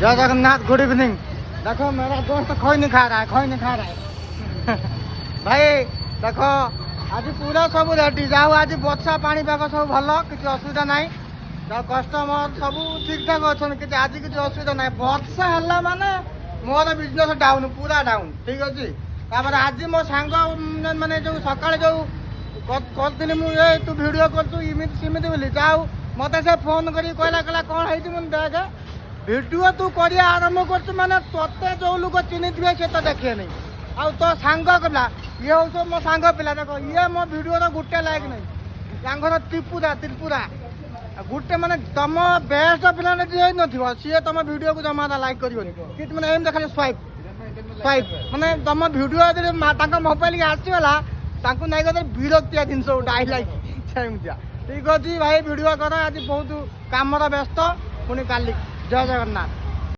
जय Jagannath, good evening. देखो मेरा दोस्त खोई नहीं खा रहा है, खोई नहीं खा रहा है भाई देखो आज पूरा सब रेडी जाओ। आज वर्षा पाणीपाग सब भल, किसी असुविधा ना। कस्टमर सब ठीक ठाक अच्छा, आज किसी असुविधा ना। वर्षा है माने मोर बिजनेस डाउन, पूरा डाउन। ठीक अच्छे तापर आज मो सांग मैंने जो सकाଳେ जो करी मुझे तू भिडियो कर इमिति सिमिति बोली जाऊ मत से फोन करी कहला कहला कौन है मुझे देख भिडियो तू कर आरंभ कर माने तोते जो लोक चिन्ह थे से तो देखे नहीं आ तो सांग कला ये हूँ मो सांग पिला देख ये मो भिडियो गोटे लायक नहीं घर त्रिपुरा त्रिपुरा गोटे माने तुम बेस्ट पिला न सी तुम भिडियो को जमा लाइक कर मैंने एम देखा स्वाइप स्वाइप माने तुम भिडियो मोबाइल के आसगला नहीं कहते विरक्तिया जिनस गोटे आई लाइक सेमतिया। ठीक अच्छे भाई भिडियो कर आज बहुत कम व्यस्त पुणी काली। जय जगन्नाथ।